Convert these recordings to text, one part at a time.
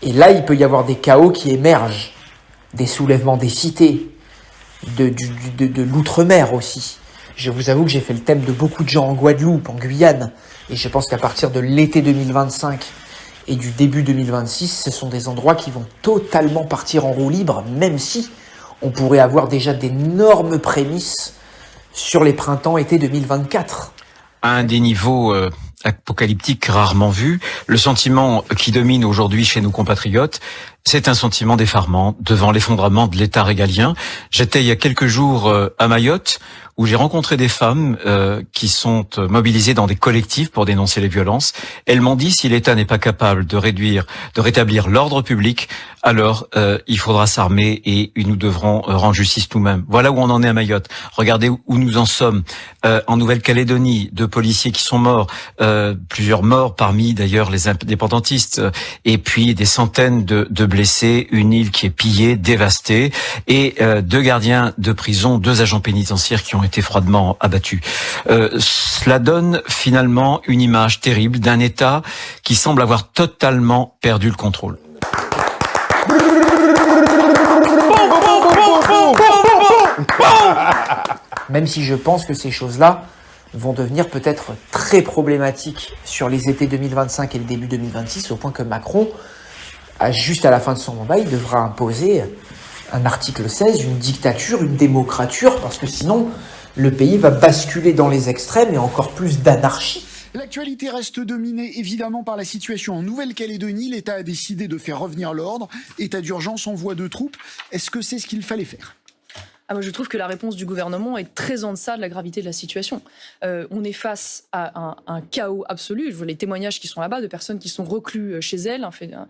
Et là, il peut y avoir des chaos qui émergent, des soulèvements des cités, de l'outre-mer aussi. Je vous avoue que j'ai fait le thème de beaucoup de gens en Guadeloupe, en Guyane, et je pense qu'à partir de l'été 2025 et du début 2026, ce sont des endroits qui vont totalement partir en roue libre, même si on pourrait avoir déjà d'énormes prémices sur les printemps-été 2024. À un des niveaux apocalyptiques rarement vus, le sentiment qui domine aujourd'hui chez nos compatriotes, c'est un sentiment d'effarement devant l'effondrement de l'État régalien. J'étais il y a quelques jours à Mayotte, où j'ai rencontré des femmes qui sont mobilisées dans des collectifs pour dénoncer les violences. Elles m'ont dit, si l'État n'est pas capable de rétablir l'ordre public, alors il faudra s'armer et nous devrons rendre justice nous-mêmes. Voilà où on en est à Mayotte. Regardez où nous en sommes. En Nouvelle-Calédonie, 2 policiers qui sont morts, plusieurs morts parmi d'ailleurs les indépendantistes, et puis des centaines de blessés, une île qui est pillée, dévastée, et 2 gardiens de prison, 2 agents pénitentiaires qui ont été froidement abattus. Cela donne finalement une image terrible d'un État qui semble avoir totalement perdu le contrôle. Même si je pense que ces choses-là vont devenir peut-être très problématiques sur les étés 2025 et le début 2026, au point que Macron, juste à la fin de son mandat, il devra imposer un article 16, une dictature, une démocrature, parce que sinon, le pays va basculer dans les extrêmes et encore plus d'anarchie. L'actualité reste dominée évidemment par la situation en Nouvelle-Calédonie. L'État a décidé de faire revenir l'ordre. État d'urgence, envoi de troupes. Est-ce que c'est ce qu'il fallait faire ? Moi, je trouve que la réponse du gouvernement est très en deçà de la gravité de la situation. On est face à un chaos absolu. Je vois les témoignages qui sont là-bas de personnes qui sont recluses chez elles, un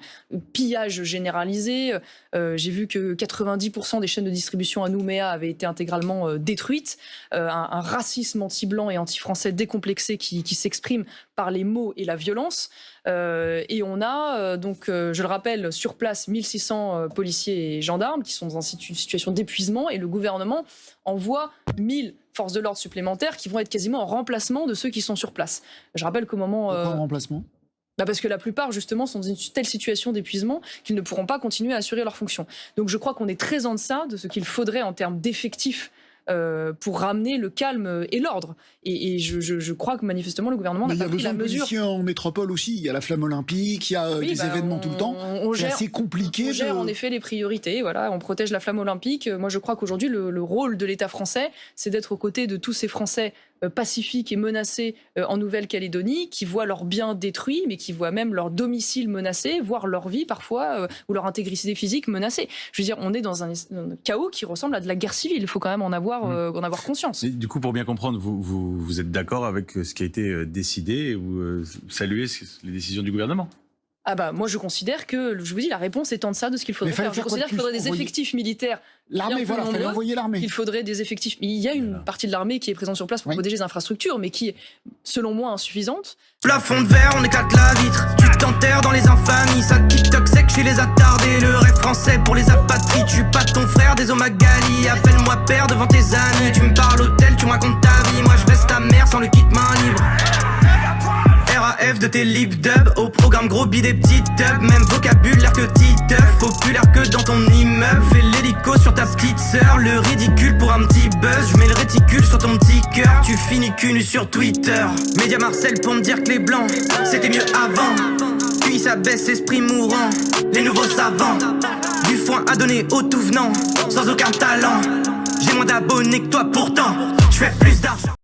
pillage généralisé. J'ai vu que 90% des chaînes de distribution à Nouméa avaient été intégralement détruites. Un racisme anti-blanc et anti-français décomplexé qui s'exprime par les mots et la violence. Et on a, je le rappelle, sur place, 1600 policiers et gendarmes qui sont dans une situation d'épuisement, et le gouvernement envoie 1000 forces de l'ordre supplémentaires qui vont être quasiment en remplacement de ceux qui sont sur place. Je rappelle qu'au moment... Pourquoi en remplacement ? Parce que la plupart, justement, sont dans une telle situation d'épuisement qu'ils ne pourront pas continuer à assurer leurs fonctions. Donc je crois qu'on est très en deçà de ce qu'il faudrait en termes d'effectifs pour ramener le calme et l'ordre. Et je crois que manifestement le gouvernement n'a pas pris la mesure. Il y a besoin de policiers en métropole aussi. Il y a la flamme olympique, il y a des événements tout le temps. C'est assez compliqué. On gère en effet les priorités. Voilà, on protège la flamme olympique. Moi, je crois qu'aujourd'hui, le rôle de l'État français, c'est d'être aux côtés de tous ces Français pacifiques et menacés en Nouvelle-Calédonie, qui voient leurs biens détruits, mais qui voient même leur domicile menacé, voire leur vie parfois, ou leur intégrité physique menacée. Je veux dire, on est dans un chaos qui ressemble à de la guerre civile. Il faut quand même en avoir conscience. Et du coup, pour bien comprendre, vous êtes d'accord avec ce qui a été décidé et vous saluez les décisions du gouvernement ? Moi, je considère que, je vous dis, la réponse est en deçà de ce qu'il faudrait faire. Je considère qu'il faudrait des effectifs militaires. L'armée, il fallait envoyer l'armée. Il faudrait des effectifs. Il y a une partie de l'armée qui est présente sur place pour protéger les infrastructures, mais qui est, selon moi, insuffisante. Plafond de verre, on éclate la vitre. Tu t'enterres dans les infamies. Ça TikTok sec, je suis les attardés. Le rêve français pour les apatrides. Tu pas ton frère, des Omagali. Appelle-moi père devant tes amis. Tu me parles hôtel, tu me racontes ta vie. Moi, je baisse ta mère sans le kit main libre. RAF de tes lip dub, au programme gros bid des petites dubs. Même vocabulaire que Titeuf, populaire que dans ton immeuble. Fais l'hélico sur ta petite sœur, le ridicule pour un petit buzz. Je mets le réticule sur ton petit cœur, tu finis cul nu sur Twitter. Média Marcel pour me dire que les blancs, c'était mieux avant. Puis ça baisse, esprit mourant, les nouveaux savants. Du foin à donner aux tout venants, sans aucun talent. J'ai moins d'abonnés que toi pourtant, je fais plus d'argent.